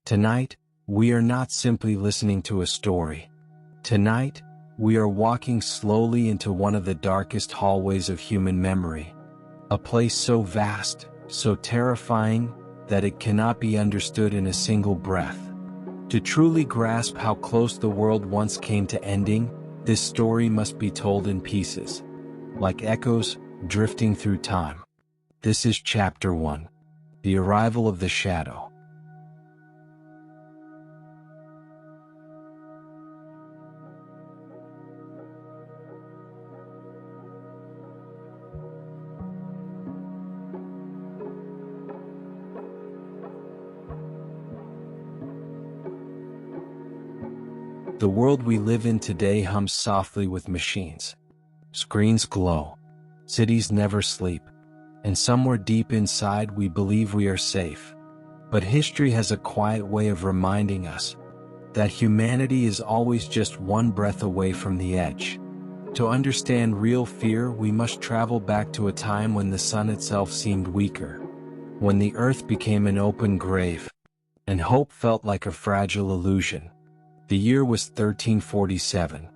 Tonight, we are not simply listening to a story. Tonight, we are walking slowly into one of the darkest hallways of human memory. A place so vast, so terrifying, that it cannot be understood in a single breath. To truly grasp how close the world once came to ending, this story must be told in pieces, like echoes drifting through time. This is Chapter 1, The Arrival of the Shadow. The world we live in today hums softly with machines. Screens glow. Cities never sleep. And somewhere deep inside we believe we are safe. But history has a quiet way of reminding us that humanity is always just one breath away from the edge. To understand real fear, we must travel back to a time when the sun itself seemed weaker, when the earth became an open grave, and hope felt like a fragile illusion. The year was 1347.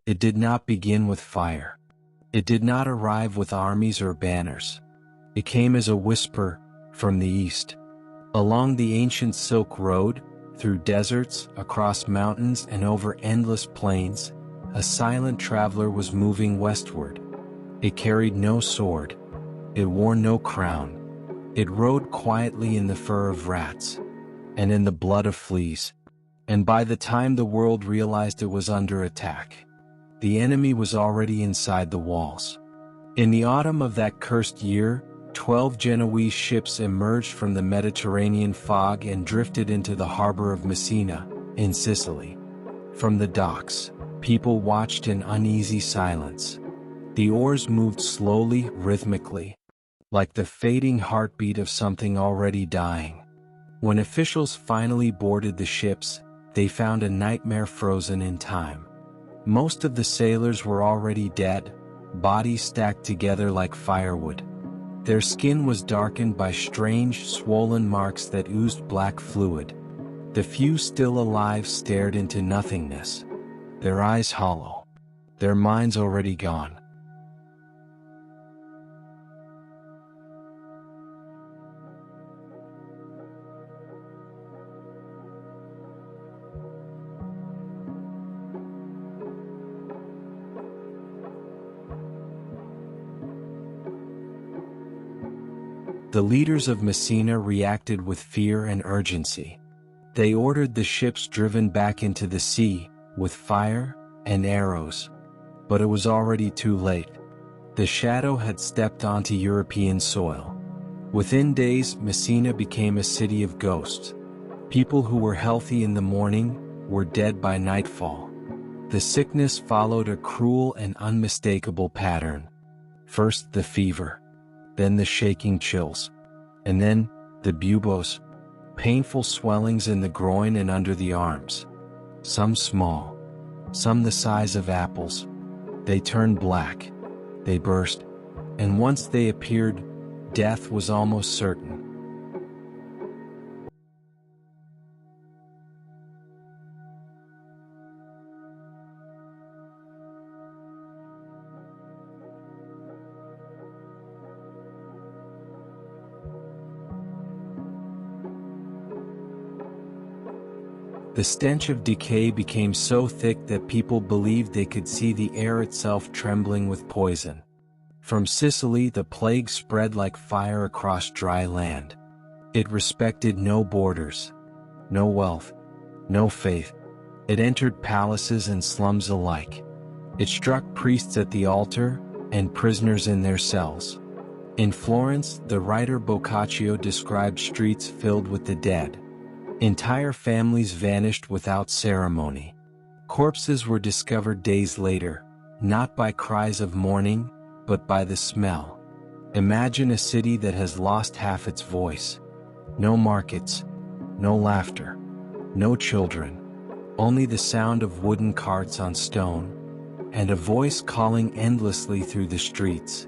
It did not begin with fire. It did not arrive with armies or banners. It came as a whisper from the east. Along the ancient Silk Road, through deserts, across mountains, and over endless plains, a silent traveler was moving westward. It carried no sword. It wore no crown. It rode quietly in the fur of rats, and in the blood of fleas. And by the time the world realized it was under attack, the enemy was already inside the walls. In the autumn of that cursed year, 12 Genoese ships emerged from the Mediterranean fog and drifted into the harbor of Messina, in Sicily. From the docks, people watched in uneasy silence. The oars moved slowly, rhythmically, like the fading heartbeat of something already dying. When officials finally boarded the ships, they found a nightmare frozen in time. Most of the sailors were already dead, bodies stacked together like firewood. Their skin was darkened by strange, swollen marks that oozed black fluid. The few still alive stared into nothingness, their eyes hollow, their minds already gone. The leaders of Messina reacted with fear and urgency. They ordered the ships driven back into the sea, with fire and arrows. But it was already too late. The shadow had stepped onto European soil. Within days, Messina became a city of ghosts. People who were healthy in the morning were dead by nightfall. The sickness followed a cruel and unmistakable pattern. First the fever, then the shaking chills, and then the buboes, painful swellings in the groin and under the arms. Some small, some the size of apples. They turned black, they burst, and once they appeared, death was almost certain. The stench of decay became so thick that people believed they could see the air itself trembling with poison. From Sicily, the plague spread like fire across dry land. It respected no borders, no wealth, no faith. It entered palaces and slums alike. It struck priests at the altar and prisoners in their cells. In Florence, the writer Boccaccio described streets filled with the dead. Entire families vanished without ceremony. Corpses were discovered days later, not by cries of mourning, but by the smell. Imagine a city that has lost half its voice. No markets, no laughter, no children, only the sound of wooden carts on stone, and a voice calling endlessly through the streets.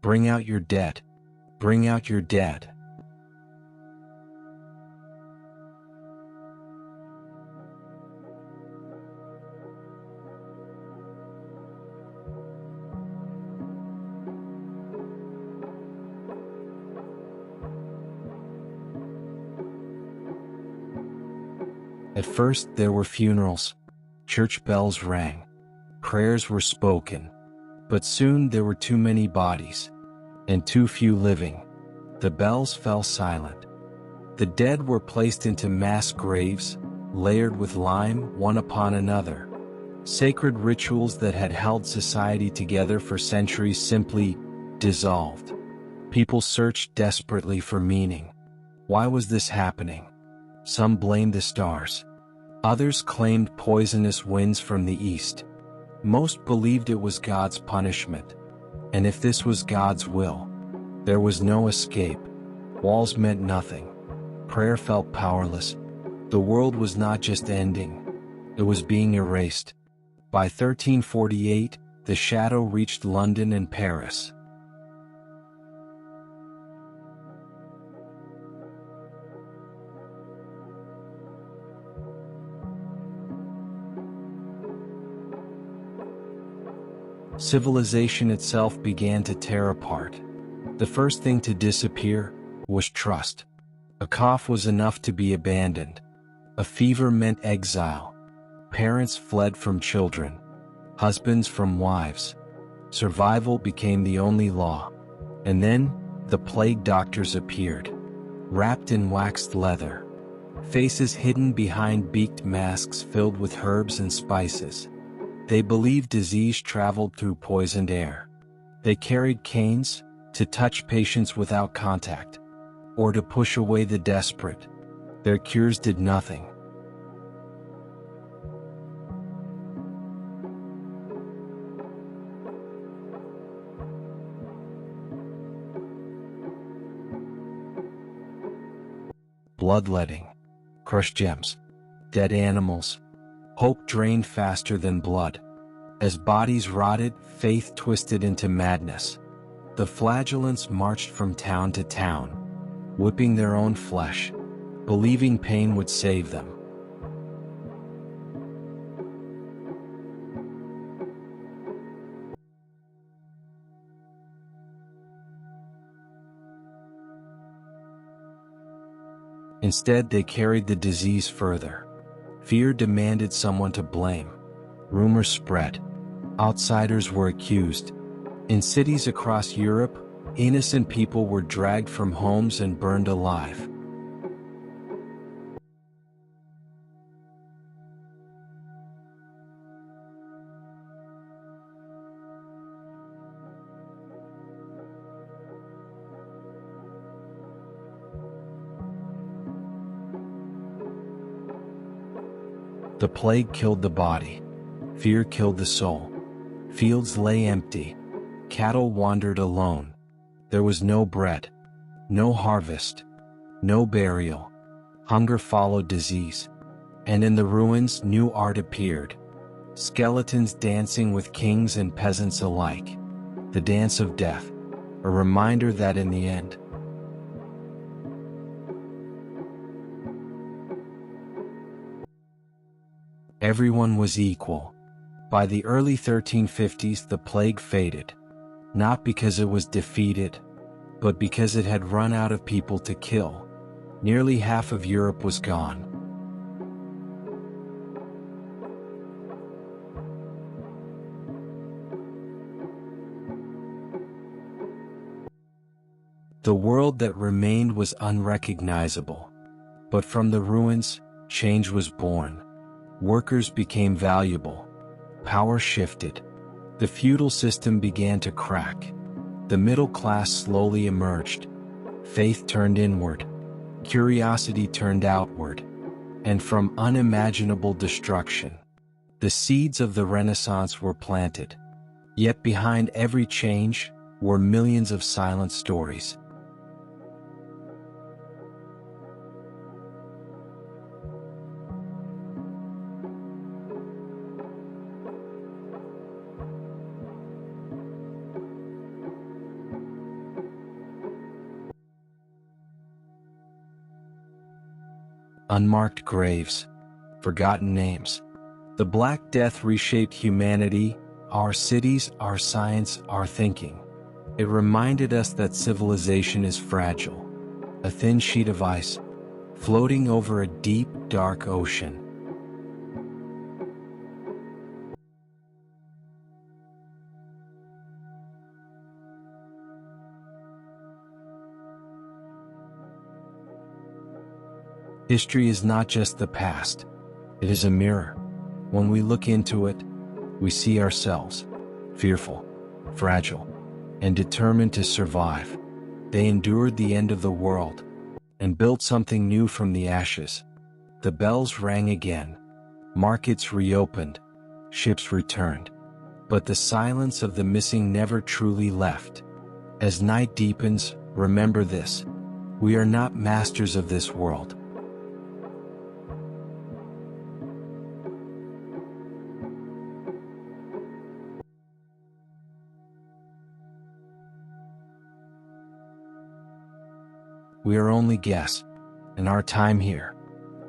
Bring out your dead. Bring out your dead. At first there were funerals, church bells rang, prayers were spoken, but soon there were too many bodies, and too few living. The bells fell silent. The dead were placed into mass graves, layered with lime one upon another. Sacred rituals that had held society together for centuries simply dissolved. People searched desperately for meaning. Why was this happening? Some blamed the stars. Others claimed poisonous winds from the east. Most believed it was God's punishment. And if this was God's will, there was no escape. Walls meant nothing. Prayer felt powerless. The world was not just ending, it was being erased. By 1348, the shadow reached London and Paris. Civilization itself began to tear apart. The first thing to disappear was trust. A cough was enough to be abandoned. A fever meant exile. Parents fled from children. Husbands from wives. Survival became the only law. And then, the plague doctors appeared. Wrapped in waxed leather. Faces hidden behind beaked masks filled with herbs and spices. They believed disease traveled through poisoned air. They carried canes, to touch patients without contact, or to push away the desperate. Their cures did nothing. Bloodletting, crushed gems, dead animals. Hope drained faster than blood. As bodies rotted, faith twisted into madness. The flagellants marched from town to town, whipping their own flesh, believing pain would save them. Instead, they carried the disease further. Fear demanded someone to blame. Rumors spread. Outsiders were accused. In cities across Europe, innocent people were dragged from homes and burned alive. The plague killed the body. Fear killed the soul. Fields lay empty. Cattle wandered alone. There was no bread, no harvest, no burial. Hunger followed disease. And in the ruins, new art appeared. Skeletons dancing with kings and peasants alike. The dance of death, a reminder that in the end, everyone was equal. By the early 1350s, the plague faded, not because it was defeated, but because it had run out of people to kill. Nearly half of Europe was gone. The world that remained was unrecognizable. But from the ruins, change was born. Workers became valuable. Power shifted. The feudal system began to crack. The middle class slowly emerged. Faith turned inward. Curiosity turned outward. And from unimaginable destruction, the seeds of the Renaissance were planted. Yet behind every change, were millions of silent stories. Unmarked graves, forgotten names. The Black Death reshaped humanity, our cities, our science, our thinking. It reminded us that civilization is fragile, a thin sheet of ice, floating over a deep, dark ocean. History is not just the past, it is a mirror. When we look into it, we see ourselves, fearful, fragile, and determined to survive. They endured the end of the world and built something new from the ashes. The bells rang again, markets reopened, ships returned. But the silence of the missing never truly left. As night deepens, remember this: we are not masters of this world. We are only guests, and our time here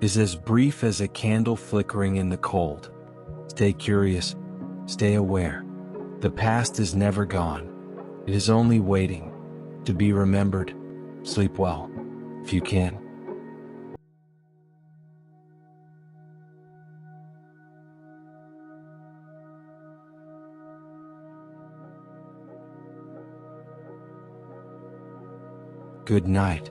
is as brief as a candle flickering in the cold. Stay curious, stay aware. The past is never gone. It is only waiting to be remembered. Sleep well, if you can. Good night.